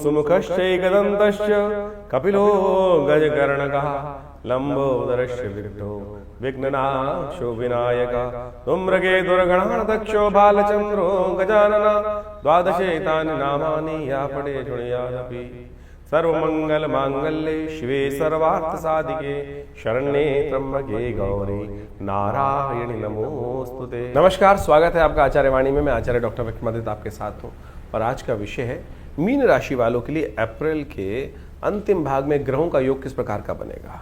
सुमुखश्चैकदन्तश्च कपिलो गजकर्णकः लम्बोदरश्च विघ्नो विघ्ननाशो विनायकः धूम्रकेतुर्गणाध्यक्षो बालचन्द्रो गजानन द्वादशैतानि नामानि या पठे शृणुयादपि सर्वमंगल मांगल्ये शिवे सर्वार्थसाधिके शरण्ये त्र्यंबके गौरी नारायणी नमोस्तुते। नमस्कार, स्वागत है आपका आचार्य वाणी में। मैं आचार्य डॉक्टर विक्रमादित्य आपके साथ हूँ और आज का विषय है मीन राशि वालों के लिए अप्रैल के अंतिम भाग में ग्रहों का योग किस प्रकार का बनेगा।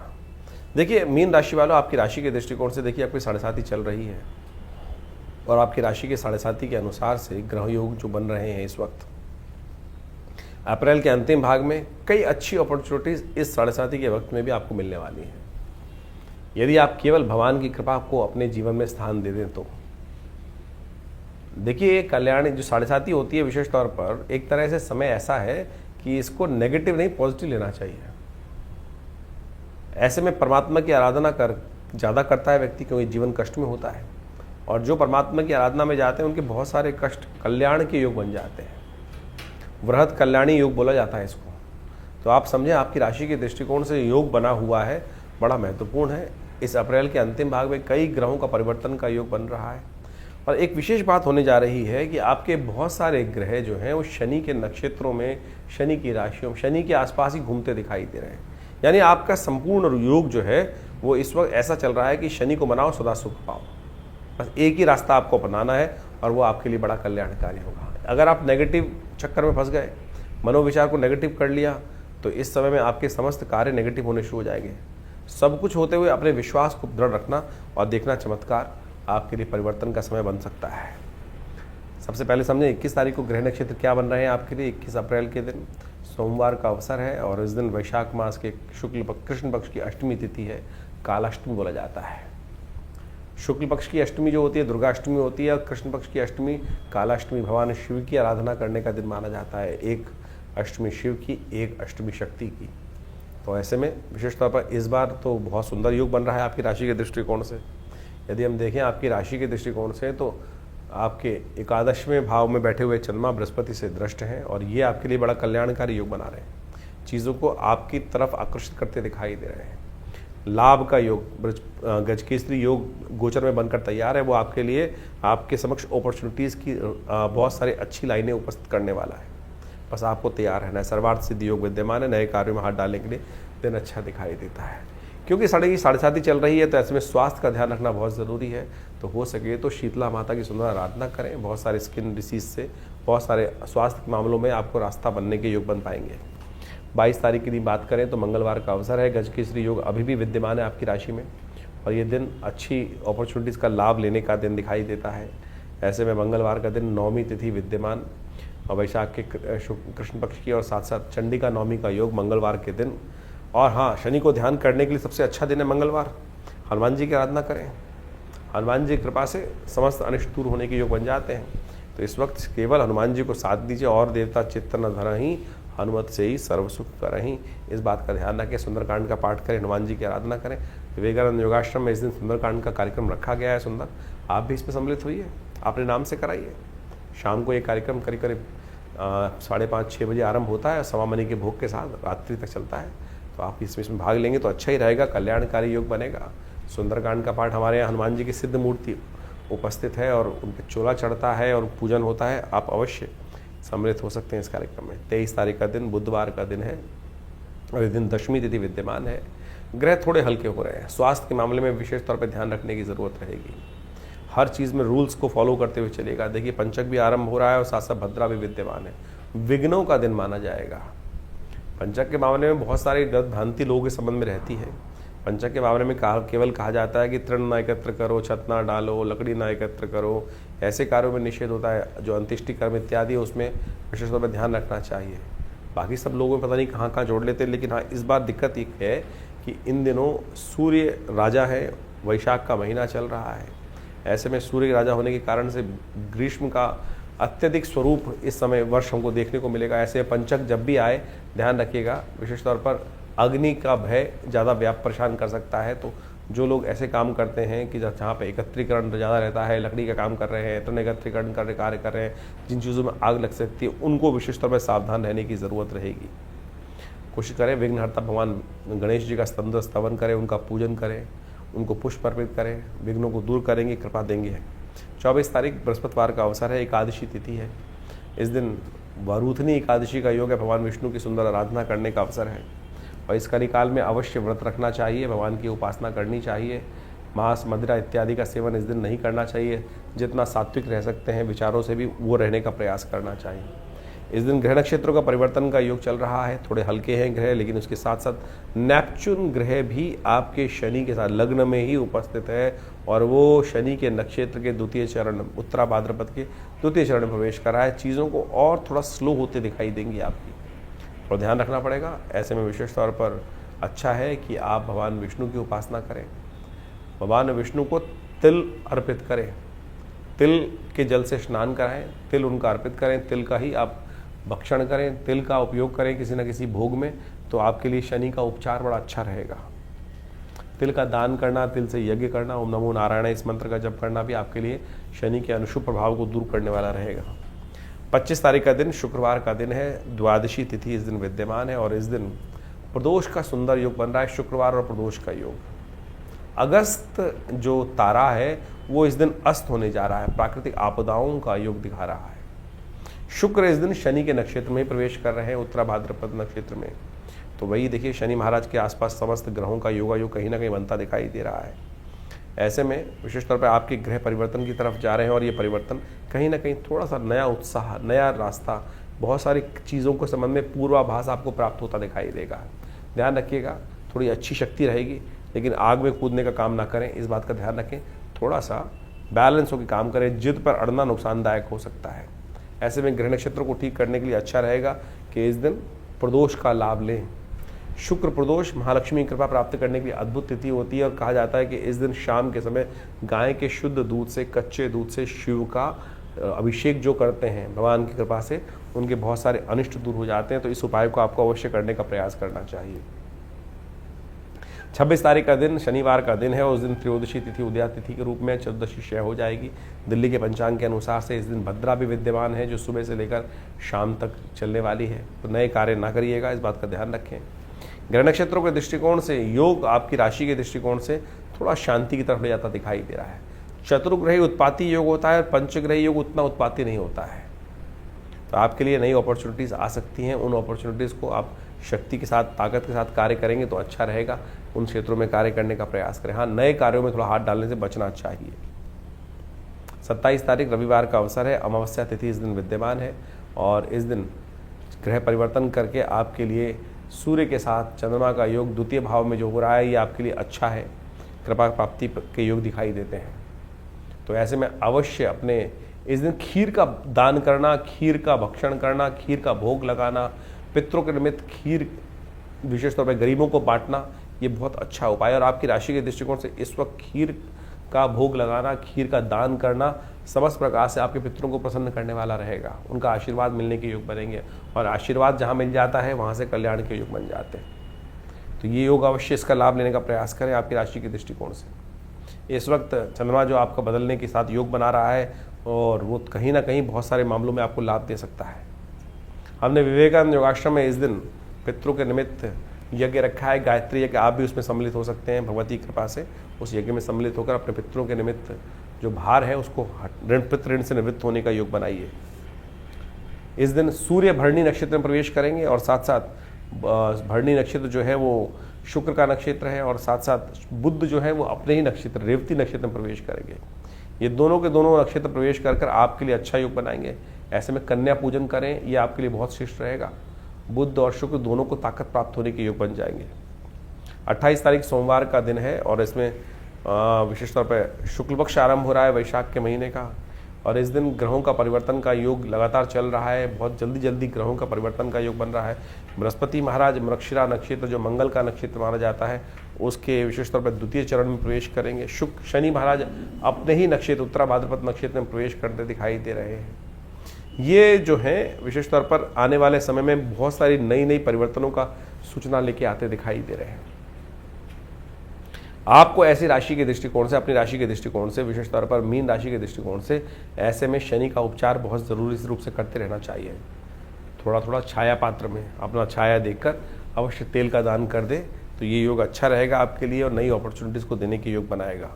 देखिए, मीन राशि वालों, आपकी राशि के दृष्टिकोण से देखिए आपकी 7.5 चल रही है और आपकी राशि के 7.5 के अनुसार से ग्रह योग जो बन रहे हैं इस वक्त अप्रैल के अंतिम भाग में कई अच्छी अपॉर्चुनिटीज इस 7.5 के वक्त में भी आपको मिलने वाली हैं, यदि आप केवल भगवान की कृपा को अपने जीवन में स्थान दे दें तो। देखिए, कल्याण जो 7.5 होती है विशेष तौर पर एक तरह से समय ऐसा है कि इसको नेगेटिव नहीं पॉजिटिव लेना चाहिए। ऐसे में परमात्मा की आराधना ज़्यादा करता है व्यक्ति, क्योंकि जीवन कष्ट में होता है और जो परमात्मा की आराधना में जाते हैं उनके बहुत सारे कष्ट कल्याण के योग बन जाते हैं। वृहत कल्याणी योग बोला जाता है इसको। तो आप समझें, आपकी राशि के दृष्टिकोण से योग बना हुआ है, बड़ा महत्वपूर्ण है। इस अप्रैल के अंतिम भाग में कई ग्रहों का परिवर्तन का योग बन रहा है और एक विशेष बात होने जा रही है कि आपके बहुत सारे ग्रह जो हैं वो शनि के नक्षत्रों में, शनि की राशियों में, शनि के आसपास ही घूमते दिखाई दे रहे हैं। यानी आपका संपूर्ण योग जो है वो इस वक्त ऐसा चल रहा है कि शनि को मनाओ सदा सुख पाओ। बस एक ही रास्ता आपको अपनाना है और वो आपके लिए बड़ा कल्याणकारी होगा। अगर आप नेगेटिव चक्कर में फंस गए, मनोविचार को नेगेटिव कर लिया, तो इस समय में आपके समस्त कार्य नेगेटिव होने शुरू हो जाएंगे। सब कुछ होते हुए अपने विश्वास को दृढ़ रखना और देखना चमत्कार आपके लिए परिवर्तन का समय बन सकता है। सबसे पहले समझें 21 तारीख को ग्रह नक्षत्र क्या बन रहे हैं आपके लिए। 21 अप्रैल के दिन सोमवार का अवसर है और इस दिन वैशाख मास के कृष्ण पक्ष की अष्टमी तिथि है। कालाष्टमी बोला जाता है। शुक्ल पक्ष की अष्टमी जो होती है दुर्गा अष्टमी होती है और कृष्ण पक्ष की अष्टमी कालाष्टमी भगवान शिव की आराधना करने का दिन माना जाता है। एक अष्टमी शिव की, एक अष्टमी शक्ति की। तो ऐसे में विशेष तौर पर इस बार तो बहुत सुंदर योग बन रहा है आपकी राशि के दृष्टिकोण से। यदि हम देखें आपकी राशि के दृष्टिकोण से तो आपके 11वें भाव में बैठे हुए चंद्रमा बृहस्पति से दृष्ट हैं और ये आपके लिए बड़ा कल्याणकारी योग बना रहे हैं। चीज़ों को आपकी तरफ आकर्षित करते दिखाई दे रहे हैं। लाभ का योग, गजकेसरी योग गोचर में बनकर तैयार है। वो आपके लिए आपके समक्ष अपॉर्चुनिटीज़ की बहुत सारी अच्छी लाइनें उपस्थित करने वाला है। बस आपको तैयार रहना है। सर्वार्थ सिद्धि योग विद्यमान है। नए कार्यों में हाथ डालने के लिए दिन अच्छा दिखाई देता है। क्योंकि 7.5 चल रही है तो ऐसे में स्वास्थ्य का ध्यान रखना बहुत ज़रूरी है। तो हो सके तो शीतला माता की सुंदर आराधना करें। बहुत सारे स्किन डिसीज से, बहुत सारे स्वास्थ्य के मामलों में आपको रास्ता बनने के योग बन पाएंगे। 22 तारीख की बात करें तो मंगलवार का अवसर है। गजकेसरी योग अभी भी विद्यमान है आपकी राशि में और ये दिन अच्छी अपॉर्चुनिटीज़ का लाभ लेने का दिन दिखाई देता है। ऐसे में मंगलवार का दिन नवमी तिथि विद्यमान और वैशाख के कृष्ण पक्ष की और साथ साथ चंडिका नवमी का योग मंगलवार के दिन। और हाँ, शनि को ध्यान करने के लिए सबसे अच्छा दिन है मंगलवार। हनुमान जी की आराधना करें। हनुमान जी की कृपा से समस्त अनिष्ट दूर होने के योग बन जाते हैं। तो इस वक्त केवल हनुमान जी को साथ दीजिए। और देवता चित्त न धरहि, हनुमत से ही सर्व सुख करहीं। इस बात का ध्यान रखें। सुंदरकांड का पाठ करें, हनुमान जी की आराधना करें। विवेकानंद योगाश्रम में इस दिन सुंदरकांड का कार्यक्रम रखा गया है सुंदर। आप भी इसमें सम्मिलित होइए, अपने नाम से कराइए। शाम को ये कार्यक्रम करीब 5:30-6 बजे आरंभ होता है और सवा मनी के भोग के साथ रात्रि तक चलता है। तो आप इसमें भाग लेंगे तो अच्छा ही रहेगा, कल्याणकारी योग बनेगा। सुंदरकांड का पाठ हमारे यहाँ हनुमान जी की सिद्ध मूर्ति उपस्थित है और उन पर चोला चढ़ता है और पूजन होता है। आप अवश्य सम्मिलित हो सकते हैं इस कार्यक्रम में। 23 तारीख का दिन बुधवार का दिन है और इस दिन दशमी तिथि विद्यमान है। ग्रह थोड़े हल्के हो रहे हैं। स्वास्थ्य के मामले में विशेष तौर पर ध्यान रखने की ज़रूरत रहेगी। हर चीज़ में रूल्स को फॉलो करते हुए चलेगा। देखिए, पंचक भी आरंभ हो रहा है और साथ साथ भद्रा भी विद्यमान है। विघ्नों का दिन माना जाएगा। पंचक के मामले में बहुत सारी गलत भ्रांति लोगों के संबंध में रहती है। पंचक के मामले में केवल कहा जाता है कि तृण ना एकत्र करो, छत ना डालो, लकड़ी ना एकत्र करो। ऐसे कार्यों में निषेध होता है। जो अंत्येष्टि कर्म इत्यादि है उसमें विशेष तौर पर ध्यान रखना चाहिए। बाकी सब लोगों में पता नहीं कहाँ कहाँ जोड़ लेते हैं। लेकिन हाँ, इस बार दिक्कत एक है कि इन दिनों सूर्य राजा है, वैशाख का महीना चल रहा है। ऐसे में सूर्य राजा होने के कारण से ग्रीष्म का अत्यधिक स्वरूप इस समय वर्ष हमको देखने को मिलेगा। ऐसे पंचक जब भी आए ध्यान रखिएगा। विशेष तौर पर अग्नि का भय ज़्यादा व्याप परेशान कर सकता है। तो जो लोग ऐसे काम करते हैं कि जहाँ पे एकत्रीकरण ज़्यादा रहता है, लकड़ी का काम कर रहे हैं, तन एकत्रीकरण कार्य कर रहे हैं, जिन चीज़ों में आग लग सकती है, उनको विशेष तौर पर सावधान रहने की ज़रूरत रहेगी। कोशिश करें विघ्नहर्ता भगवान गणेश जी का स्तवन करें, उनका पूजन करें, उनको पुष्प अर्पित करें, विघ्नों को दूर करेंगे, कृपा देंगे। 24 तारीख बृहस्पतिवार का अवसर है, एकादशी तिथि है। इस दिन वरूथनी एकादशी का योग है, भगवान विष्णु की सुंदर आराधना करने का अवसर है और इस कलिकाल में अवश्य व्रत रखना चाहिए, भगवान की उपासना करनी चाहिए। मांस मदिरा इत्यादि का सेवन इस दिन नहीं करना चाहिए। जितना सात्विक रह सकते हैं विचारों से भी, वो रहने का प्रयास करना चाहिए। इस दिन ग्रह नक्षत्रों का परिवर्तन का योग चल रहा है। थोड़े हल्के हैं ग्रह, लेकिन उसके साथ साथ नेपच्यून ग्रह भी आपके शनि के साथ लग्न में ही उपस्थित है और वो शनि के नक्षत्र के द्वितीय चरण, उत्तरा भाद्रपद के द्वितीय चरण में प्रवेश कर रहा है। चीज़ों को और थोड़ा स्लो होते दिखाई देंगी आपकी, और ध्यान रखना पड़ेगा। ऐसे में विशेष तौर पर अच्छा है कि आप भगवान विष्णु की उपासना करें, भगवान विष्णु को तिल अर्पित करें, तिल के जल से स्नान कराएं, तिल उनका अर्पित करें, तिल का ही आप भक्षण करें, तिल का उपयोग करें किसी न किसी भोग में, तो आपके लिए शनि का उपचार बड़ा अच्छा रहेगा। तिल का दान करना, तिल से यज्ञ करना, ओम नमो नारायण इस मंत्र का जप करना भी आपके लिए शनि के अनिष्ट प्रभाव को दूर करने वाला रहेगा। 25 तारीख का दिन शुक्रवार का दिन है, द्वादशी तिथि इस दिन विद्यमान है और इस दिन प्रदोष का सुंदर योग बन रहा है, शुक्रवार और प्रदोष का योग। अगस्त जो तारा है वो इस दिन अस्त होने जा रहा है, प्राकृतिक आपदाओं का योग दिखा रहा है। शुक्र इस दिन शनि के नक्षत्र में प्रवेश कर रहे हैं, उत्तरा भाद्रपद नक्षत्र में। तो वही देखिए शनि महाराज के आसपास समस्त ग्रहों का योगायोग कहीं ना कहीं बनता दिखाई दे रहा है। ऐसे में विशेष तौर पर आपके ग्रह परिवर्तन की तरफ जा रहे हैं और ये परिवर्तन कहीं ना कहीं थोड़ा सा नया उत्साह, नया रास्ता, बहुत सारी चीज़ों के संबंध में पूर्वाभास आपको प्राप्त होता दिखाई देगा। ध्यान रखिएगा, थोड़ी अच्छी शक्ति रहेगी, लेकिन आग में कूदने का काम ना करें, इस बात का ध्यान रखें। थोड़ा सा बैलेंस होकर काम करें, जिद पर अड़ना नुकसानदायक हो सकता है। ऐसे में ग्रह नक्षत्रों को ठीक करने के लिए अच्छा रहेगा कि इस दिन प्रदोष का लाभ लें। शुक्र प्रदोष महालक्ष्मी की कृपा प्राप्त करने की अद्भुत तिथि होती है और कहा जाता है कि इस दिन शाम के समय गाय के शुद्ध दूध से, कच्चे दूध से शिव का अभिषेक जो करते हैं भगवान की कृपा से, उनके बहुत सारे अनिष्ट दूर हो जाते हैं। तो इस उपाय को आपको अवश्य करने का प्रयास करना चाहिए। 26 तारीख का दिन शनिवार का दिन है, उस दिन त्रयोदशी तिथि उदया तिथि के रूप में चतुर्दशी क्षय हो जाएगी। दिल्ली के पंचांग के अनुसार से इस दिन भद्रा भी विद्यमान है, जो सुबह से लेकर शाम तक चलने वाली है। तो नए कार्य ना करिएगा, इस बात का ध्यान रखें। ग्रह नक्षत्रों के दृष्टिकोण से योग आपकी राशि के दृष्टिकोण से थोड़ा शांति की तरफ ले जाता दिखाई दे रहा है। चतुर्ग्रही उत्पाती योग होता है और पंचग्रही योग उतना उत्पाती नहीं होता है। तो आपके लिए नई अपॉर्चुनिटीज़ आ सकती हैं, उन अपॉर्चुनिटीज़ को आप शक्ति के साथ, ताकत के साथ कार्य करेंगे तो अच्छा रहेगा। उन क्षेत्रों में कार्य करने का प्रयास करें। हाँ, नए कार्यों में थोड़ा हाथ डालने से बचना चाहिए। 27 तारीख रविवार का अवसर है, अमावस्या तिथि इस दिन विद्यमान है और इस दिन ग्रह परिवर्तन करके आपके लिए सूर्य के साथ चंद्रमा का योग द्वितीय भाव में जो हो रहा है, ये आपके लिए अच्छा है। कृपा प्राप्ति के योग दिखाई देते हैं। तो ऐसे में अवश्य अपने इस दिन खीर का दान करना, खीर का भक्षण करना, खीर का भोग लगाना, पितरों के निमित्त खीर विशेष तौर पर गरीबों को बांटना, ये बहुत अच्छा उपाय है। और आपकी राशि के दृष्टिकोण से इस वक्त खीर का भोग लगाना, खीर का दान करना समस्त प्रकार से आपके पितरों को प्रसन्न करने वाला रहेगा। उनका आशीर्वाद मिलने के योग बनेंगे और आशीर्वाद जहाँ मिल जाता है वहाँ से कल्याण के योग बन जाते हैं। तो ये योग अवश्य इसका लाभ लेने का प्रयास करें आपकी राशि के दृष्टिकोण से। इस वक्त चंद्रमा जो आपका बदलने के साथ योग बना रहा है और वो कहीं ना कहीं बहुत सारे मामलों में आपको लाभ दे सकता है। हमने विवेकानंद योगाश्रम में इस दिन पितरों के निमित्त यज्ञ रखा है, गायत्री यज्ञ। आप भी उसमें सम्मिलित हो सकते हैं, भगवती कृपा से उस यज्ञ में सम्मिलित होकर अपने पितरों के निमित्त जो भार है उसको पितृ ऋण से निवृत्त होने का योग बनाइए। इस दिन सूर्य भरणी नक्षत्र में प्रवेश करेंगे और साथ साथ भरणी नक्षत्र जो है वो शुक्र का नक्षत्र है और साथ साथ बुध जो है वो अपने ही नक्षत्र रेवती नक्षत्र में प्रवेश करेंगे। ये दोनों के दोनों नक्षत्र प्रवेश कर आपके लिए अच्छा योग बनाएंगे। ऐसे में कन्या पूजन करें, ये आपके लिए बहुत श्रेष्ठ रहेगा। बुध और शुक्र दोनों को ताकत प्राप्त होने के योग बन जाएंगे। 28 तारीख सोमवार का दिन है और इसमें विशेष तौर पर शुक्ल पक्ष आरंभ हो रहा है वैशाख के महीने का और इस दिन ग्रहों का परिवर्तन का योग लगातार चल रहा है। बहुत जल्दी जल्दी ग्रहों का परिवर्तन का योग बन रहा है। बृहस्पति महाराज मृगशिरा नक्षत्र जो मंगल का नक्षत्र माना जाता है उसके विशेष तौर पर द्वितीय चरण में प्रवेश करेंगे। शनि महाराज अपने ही नक्षत्र उत्तरा भाद्रपद नक्षत्र में प्रवेश करते दिखाई दे रहे हैं। ये जो है विशेष तौर पर आने वाले समय में बहुत सारी नई नई परिवर्तनों का सूचना लेके आते दिखाई दे रहे हैं। आपको ऐसी राशि के दृष्टिकोण से, अपनी राशि के दृष्टिकोण से, विशेष तौर पर मीन राशि के दृष्टिकोण से, ऐसे में शनि का उपचार बहुत ज़रूरी रूप से करते रहना चाहिए। थोड़ा थोड़ा छाया पात्र में अपना छाया देकर अवश्य तेल का दान कर दे तो ये योग अच्छा रहेगा आपके लिए और नई अपॉर्चुनिटीज़ को देने के योग बनाएगा।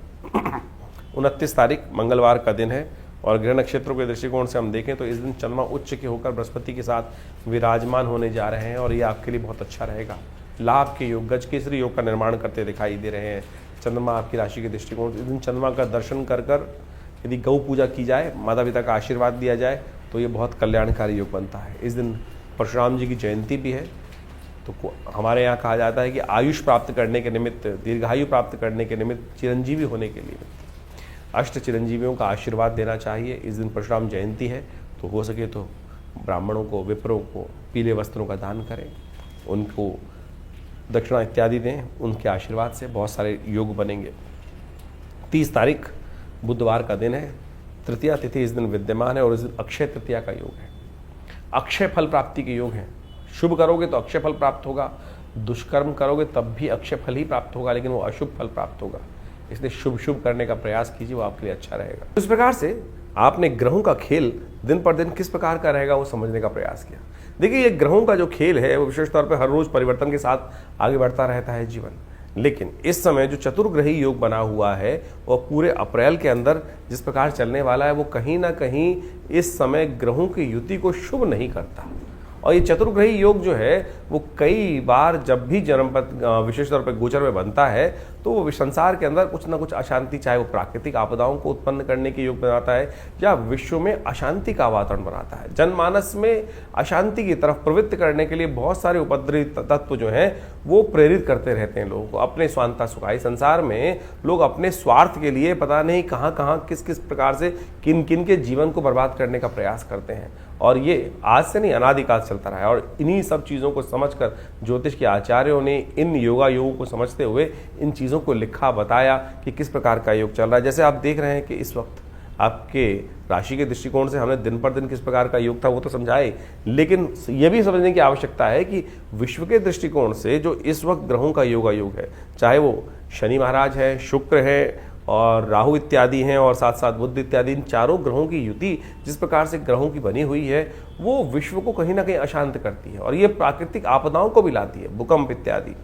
29 तारीख मंगलवार का दिन है और ग्रह नक्षत्रों के दृष्टिकोण से हम देखें तो इस दिन चंद्रमा उच्च के होकर बृहस्पति के साथ विराजमान होने जा रहे हैं और ये आपके लिए बहुत अच्छा रहेगा। लाभ के योग, गज केसरी योग का निर्माण करते दिखाई दे रहे हैं चंद्रमा आपकी राशि के दृष्टिकोण से। इस दिन चंद्रमा का दर्शन कर कर यदि गौ पूजा की जाए, माता पिता का आशीर्वाद दिया जाए तो ये बहुत कल्याणकारी योग बनता है। इस दिन परशुराम जी की जयंती भी है तो हमारे यहाँ कहा जाता है कि आयुष प्राप्त करने के निमित्त, दीर्घायु प्राप्त करने के निमित्त, चिरंजीवी होने के लिए अष्ट चिरंजीवियों का आशीर्वाद देना चाहिए। इस दिन परशुराम जयंती है तो हो सके तो ब्राह्मणों को, विप्रों को पीले वस्त्रों का दान करें, उनको दक्षिणा इत्यादि दें, उनके आशीर्वाद से बहुत सारे योग बनेंगे। 30 तारीख बुधवार का दिन है, तृतीया तिथि इस दिन विद्यमान है और इस दिन अक्षय तृतीया का योग है। अक्षय फल प्राप्ति के योग हैं। शुभ करोगे तो अक्षय फल प्राप्त होगा, दुष्कर्म करोगे तब भी अक्षय फल ही प्राप्त होगा, लेकिन वो अशुभ फल प्राप्त होगा। इसलिए शुभ शुभ करने का प्रयास कीजिए, वो आपके लिए अच्छा रहेगा। इस प्रकार से आपने ग्रहों का खेल दिन पर दिन किस प्रकार का रहेगा वो समझने का प्रयास किया। देखिए, ये ग्रहों का जो खेल है वो विशेष तौर पर हर रोज परिवर्तन के साथ आगे बढ़ता रहता है जीवन। लेकिन इस समय जो चतुर्ग्रही योग बना हुआ है वो पूरे अप्रैल के अंदर जिस प्रकार चलने वाला है वो कहीं ना कहीं इस समय ग्रहों की युति को शुभ नहीं करता। और ये चतुर्ग्रही योग जो है वो कई बार जब भी जन्मपथ विशेष तौर पर गोचर में बनता है तो वो संसार के अंदर कुछ ना कुछ अशांति, चाहे वो प्राकृतिक आपदाओं को उत्पन्न करने के योग बनाता है या विश्व में अशांति का वातावरण बनाता है। जनमानस में अशांति की तरफ प्रवृत्त करने के लिए बहुत सारे उपद्रवी तत्व जो हैं वो प्रेरित करते रहते हैं लोगों को अपने स्वांता सुखाई। संसार में लोग अपने स्वार्थ के लिए पता नहीं कहाँ कहाँ किस किस प्रकार से किन किन के जीवन को बर्बाद करने का प्रयास करते हैं और ये आज से नहीं अनादिकाल चलता रहा है। और इन्हीं सब चीज़ों को समझकर ज्योतिष के आचार्यों ने इन योगा योगों को समझते हुए इन चीज़ों को लिखा, बताया कि किस प्रकार का योग चल रहा है। जैसे आप देख रहे हैं कि इस वक्त आपके राशि के दृष्टिकोण से हमने दिन पर दिन किस प्रकार का योग था वो तो समझाए, लेकिन ये भी समझने की आवश्यकता है कि विश्व के दृष्टिकोण से जो इस वक्त ग्रहों का योगा योग है, चाहे वो शनि महाराज है, शुक्र है और राहु इत्यादि हैं और साथ साथ बुध इत्यादि, इन चारों ग्रहों की युति जिस प्रकार से ग्रहों की बनी हुई है वो विश्व को कहीं ना कहीं अशांत करती है और ये प्राकृतिक आपदाओं को भी लाती है, भूकंप इत्यादि।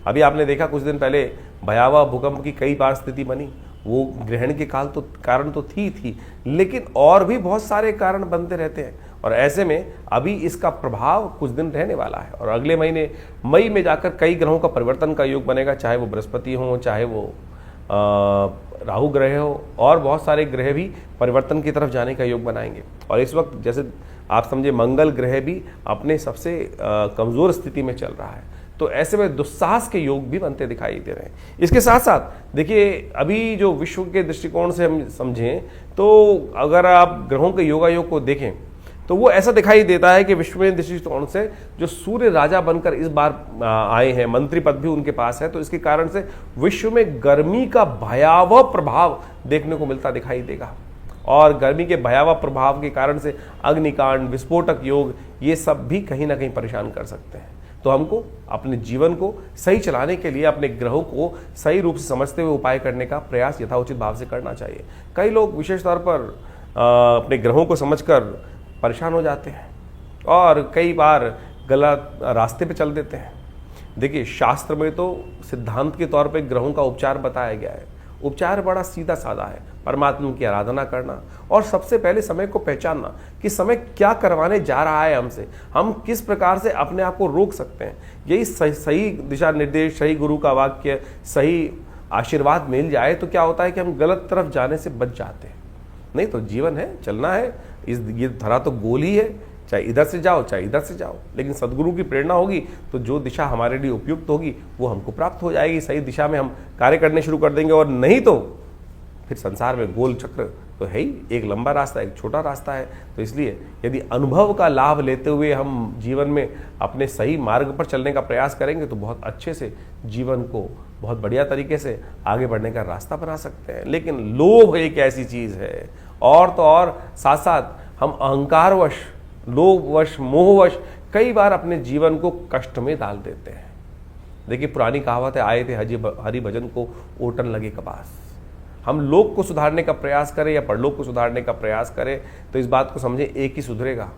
अभी आपने देखा कुछ दिन पहले भयावह भूकंप की कई बार स्थिति बनी, वो ग्रहण के कारण तो थी, लेकिन और भी बहुत सारे कारण बनते रहते हैं और ऐसे में अभी इसका प्रभाव कुछ दिन रहने वाला है और अगले महीने मई में जाकर कई ग्रहों का परिवर्तन का योग बनेगा, चाहे वो बृहस्पति हो, चाहे वो राहु ग्रह हो और बहुत सारे ग्रह भी परिवर्तन की तरफ जाने का योग बनाएंगे। और इस वक्त जैसे आप समझे मंगल ग्रह भी अपने सबसे कमज़ोर स्थिति में चल रहा है, तो ऐसे में दुस्साहस के योग भी बनते दिखाई दे रहे हैं। इसके साथ साथ देखिए, अभी जो विश्व के दृष्टिकोण से हम समझें तो अगर आप ग्रहों के योगा योग को देखें तो वो ऐसा दिखाई देता है कि विश्व में दृष्टिकोण से जो सूर्य राजा बनकर इस बार आए हैं, मंत्री पद भी उनके पास है, तो इसके कारण से विश्व में गर्मी का भयावह प्रभाव देखने को मिलता दिखाई देगा और गर्मी के भयावह प्रभाव के कारण से अग्निकांड, विस्फोटक योग, ये सब भी कहीं ना कहीं परेशान कर सकते हैं। तो हमको अपने जीवन को सही चलाने के लिए अपने ग्रहों को सही रूप से समझते हुए उपाय करने का प्रयास यथाउचित भाव से करना चाहिए। कई लोग विशेष तौर पर अपने ग्रहों को समझकर परेशान हो जाते हैं और कई बार गलत रास्ते पे चल देते हैं। देखिए, शास्त्र में तो सिद्धांत के तौर पे ग्रहों का उपचार बताया गया है। उपचार बड़ा सीधा साधा है, परमात्मा की आराधना करना और सबसे पहले समय को पहचानना कि समय क्या करवाने जा रहा है हमसे, हम किस प्रकार से अपने आप को रोक सकते हैं। यही सही दिशा निर्देश, सही गुरु का वाक्य, सही आशीर्वाद मिल जाए तो क्या होता है कि हम गलत तरफ जाने से बच जाते हैं। नहीं तो जीवन है, चलना है, ये धरा तो गोल ही है, चाहे इधर से जाओ चाहे इधर से जाओ, लेकिन सदगुरु की प्रेरणा होगी तो जो दिशा हमारे लिए उपयुक्त होगी वो हमको प्राप्त हो जाएगी। सही दिशा में हम कार्य करने शुरू कर देंगे और नहीं तो फिर संसार में गोल चक्र तो है ही, एक लंबा रास्ता एक छोटा रास्ता है। तो इसलिए यदि अनुभव का लाभ लेते हुए हम जीवन में अपने सही मार्ग पर चलने का प्रयास करेंगे तो बहुत अच्छे से जीवन को बहुत बढ़िया तरीके से आगे बढ़ने का रास्ता बना सकते हैं। लेकिन लोभ एक ऐसी चीज़ है और तो और साथ साथ हम अहंकारवश, लोभवश, मोहवश कई बार अपने जीवन को कष्ट में डाल देते हैं। देखिए पुरानी कहावत है, आए थे हरि भजन को ओटन लगे कपास। हम लोग को सुधारने का प्रयास करें या परलोक को सुधारने का प्रयास करें तो इस बात को समझें, एक ही सुधरेगा।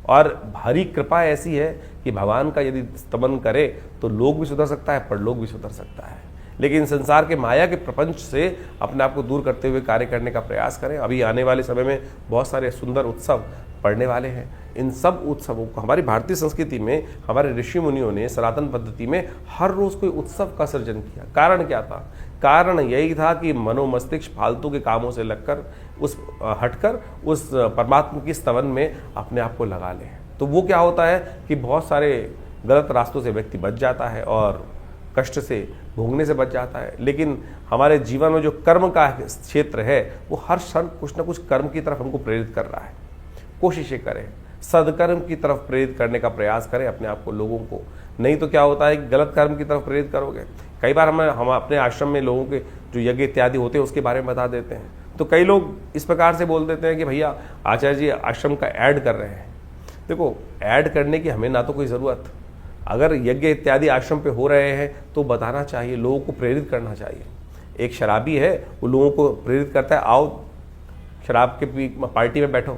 और हरी कृपा ऐसी है कि भगवान का यदि स्तमन करे तो लोग भी सुधर सकता है, परलोक भी सुधर सकता है। लेकिन संसार के माया के प्रपंच से अपने आप को दूर करते हुए कार्य करने का प्रयास करें। अभी आने वाले समय में बहुत सारे सुंदर उत्सव पड़ने वाले हैं। इन सब उत्सवों को हमारी भारतीय संस्कृति में हमारे ऋषि मुनियों ने सनातन पद्धति में हर रोज कोई उत्सव का सृजन किया। कारण क्या था? कारण यही था कि मनोमस्तिष्क फालतू के कामों से लगकर हटकर उस परमात्मा की स्तवन में अपने आप को लगा लें। तो वो क्या होता है कि बहुत सारे गलत रास्तों से व्यक्ति बच जाता है और कष्ट से भोगने से बच जाता है। लेकिन हमारे जीवन में जो कर्म का क्षेत्र है वो हर क्षण कुछ ना कुछ कर्म की तरफ हमको प्रेरित कर रहा है। कोशिशें करें, सदकर्म की तरफ प्रेरित करने का प्रयास करें अपने आप को, लोगों को। नहीं तो क्या होता है कि गलत कर्म की तरफ प्रेरित करोगे। कई बार हम अपने आश्रम में लोगों के जो यज्ञ इत्यादि होते हैं उसके बारे में बता देते हैं, तो कई लोग इस प्रकार से बोल देते हैं कि भैया आचार्य जी आश्रम का ऐड कर रहे हैं। देखो, ऐड करने की हमें ना तो कोई ज़रूरत, अगर यज्ञ इत्यादि आश्रम पे हो रहे हैं तो बताना चाहिए, लोगों को प्रेरित करना चाहिए। एक शराबी है, वो लोगों को प्रेरित करता है, आओ शराब के पार्टी में बैठो,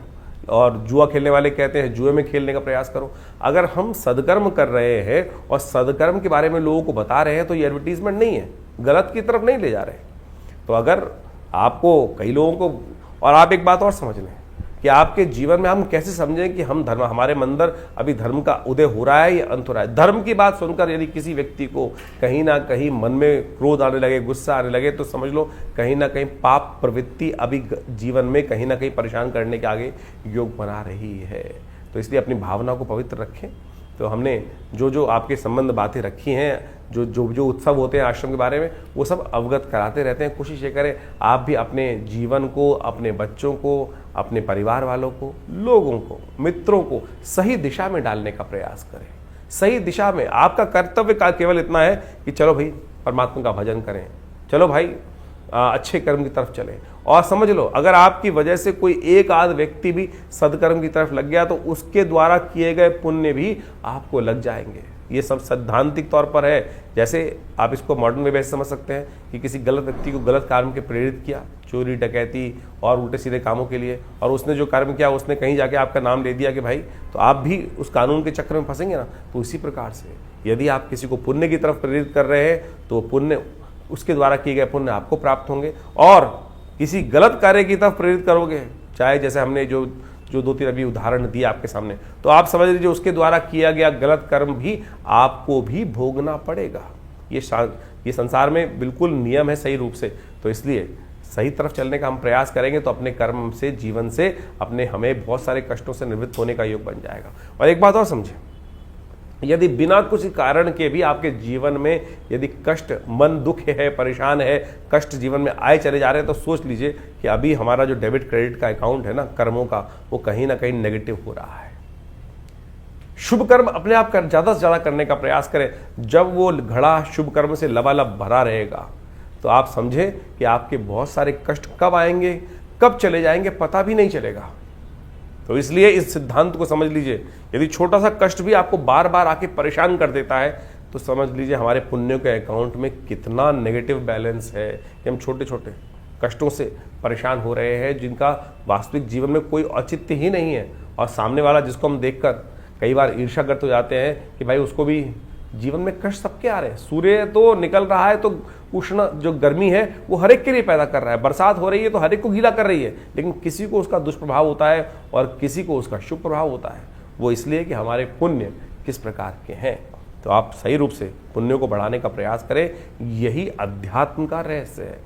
और जुआ खेलने वाले कहते हैं जुए में खेलने का प्रयास करो। अगर हम सदकर्म कर रहे हैं और सदकर्म के बारे में लोगों को बता रहे हैं तो ये एडवर्टीजमेंट नहीं है, गलत की तरफ नहीं ले जा रहे। तो अगर आपको कई लोगों को, और आप एक बात और समझ लें कि आपके जीवन में हम कैसे समझें कि हम धर्म, हमारे अंदर अभी धर्म का उदय हो रहा है या अंत हो रहा है। धर्म की बात सुनकर यदि किसी व्यक्ति को कहीं ना कहीं मन में क्रोध आने लगे, गुस्सा आने लगे, तो समझ लो कहीं ना कहीं पाप प्रवृत्ति अभी जीवन में कहीं ना कहीं परेशान करने के आगे योग बना रही है। तो इसलिए अपनी भावना को पवित्र रखें। तो हमने जो आपके संबंध बातें रखी हैं, जो उत्सव होते हैं आश्रम के बारे में, वो सब अवगत कराते रहते हैं। कोशिश ये करें आप भी अपने जीवन को, अपने बच्चों को, अपने परिवार वालों को, लोगों को, मित्रों को सही दिशा में डालने का प्रयास करें। सही दिशा में आपका कर्तव्य का केवल इतना है कि चलो भाई परमात्मा का भजन करें, चलो भाई अच्छे कर्म की तरफ चलें। और समझ लो, अगर आपकी वजह से कोई एक आध व्यक्ति भी सदकर्म की तरफ लग गया तो उसके द्वारा किए गए पुण्य भी आपको लग जाएंगे। ये सब सैद्धांतिक तौर पर है। जैसे आप इसको मॉडर्न वे में समझ सकते हैं कि किसी गलत व्यक्ति को गलत काम के प्रेरित किया, चोरी डकैती और उल्टे सीधे कामों के लिए, और उसने जो कर्म किया उसने कहीं जाके आपका नाम ले दिया कि भाई, तो आप भी उस कानून के चक्कर में फंसेंगे ना। तो इसी प्रकार से यदि आप किसी को पुण्य की तरफ प्रेरित कर रहे हैं तो पुण्य, उसके द्वारा किए गए पुण्य आपको प्राप्त होंगे। और किसी गलत कार्य की तरफ प्रेरित करोगे, चाहे जैसे हमने जो 2-3 अभी उदाहरण दिए आपके सामने, तो आप समझ लीजिए उसके द्वारा किया गया गलत कर्म भी आपको भी भोगना पड़ेगा। ये संसार में बिल्कुल नियम है सही रूप से। तो इसलिए सही तरफ चलने का हम प्रयास करेंगे तो अपने कर्म से, जीवन से हमें बहुत सारे कष्टों से निवृत्त होने का योग बन जाएगा। और एक बात और समझें, यदि बिना कुछ कारण के भी आपके जीवन में यदि कष्ट, मन दुख है, परेशान है, कष्ट जीवन में आए चले जा रहे हैं, तो सोच लीजिए कि अभी हमारा जो डेबिट क्रेडिट का अकाउंट है ना कर्मों का, वो कहीं ना कहीं नेगेटिव हो रहा है। शुभ कर्म अपने आप ज्यादा से ज्यादा करने का प्रयास करें। जब वो घड़ा शुभ कर्म से लबालब भरा रहेगा तो आप समझे कि आपके बहुत सारे कष्ट कब आएंगे, कब चले जाएंगे, पता भी नहीं चलेगा। तो इसलिए इस सिद्धांत को समझ लीजिए, यदि छोटा सा कष्ट भी आपको बार बार आके परेशान कर देता है तो समझ लीजिए हमारे पुण्यों के अकाउंट में कितना नेगेटिव बैलेंस है कि हम छोटे छोटे कष्टों से परेशान हो रहे हैं, जिनका वास्तविक जीवन में कोई औचित्य ही नहीं है। और सामने वाला जिसको हम देखकर कई बार ईर्ष्याग्रस्त हो जाते हैं कि भाई उसको भी जीवन में कष्ट सबके आ रहे हैं। सूर्य तो निकल रहा है तो उष्ण जो गर्मी है वो हर एक के लिए पैदा कर रहा है, बरसात हो रही है तो हर एक को गीला कर रही है, लेकिन किसी को उसका दुष्प्रभाव होता है और किसी को उसका शुभ प्रभाव होता है। वो इसलिए कि हमारे पुण्य किस प्रकार के हैं। तो आप सही रूप से पुण्यों को बढ़ाने का प्रयास करें, यही अध्यात्म का रहस्य है।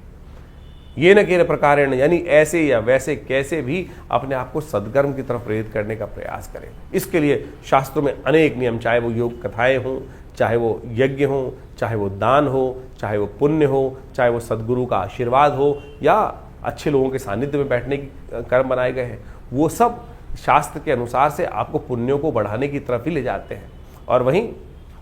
ये न किन प्रकारेण, यानी ऐसे या वैसे कैसे भी अपने आप को सद्कर्म की तरफ प्रेरित करने का प्रयास करें। इसके लिए शास्त्रों में अनेक नियम, चाहे वो योग कथाएं हों, चाहे वो यज्ञ हो, चाहे वो दान हो, चाहे वो पुण्य हो, चाहे वो सद्गुरु का आशीर्वाद हो, या अच्छे लोगों के सानिध्य में बैठने की कर्म बनाए गए हैं, वो सब शास्त्र के अनुसार से आपको पुण्यों को बढ़ाने की तरफ ही ले जाते हैं। और वहीं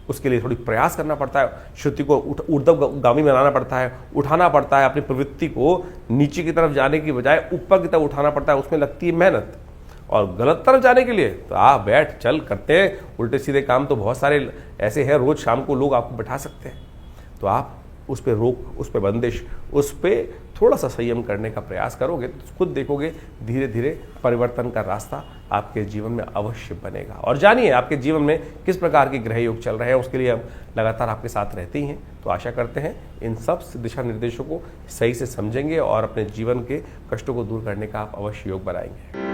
उसके लिए थोड़ी प्रयास करना पड़ता है, श्रुति को ऊर्ध्वगामी बनाना पड़ता है, उठाना पड़ता है, अपनी प्रवृत्ति को नीचे की तरफ जाने की बजाय ऊपर की तरफ उठाना पड़ता है, उसमें लगती है मेहनत। और गलत तरफ जाने के लिए तो आप बैठ चल करते हैं उल्टे सीधे काम, तो बहुत सारे ऐसे हैं, रोज शाम को लोग आपको बैठा सकते हैं। तो आप उस पर रोक, उस पर बंदिश, उस पर थोड़ा सा संयम करने का प्रयास करोगे तो खुद देखोगे धीरे धीरे परिवर्तन का रास्ता आपके जीवन में अवश्य बनेगा। और जानिए आपके जीवन में किस प्रकार के ग्रह योग चल रहे हैं, उसके लिए हम लगातार आपके साथ रहते ही हैं। तो आशा करते हैं इन सब दिशा निर्देशों को सही से समझेंगे और अपने जीवन के कष्टों को दूर करने का आप अवश्य योग बनाएंगे।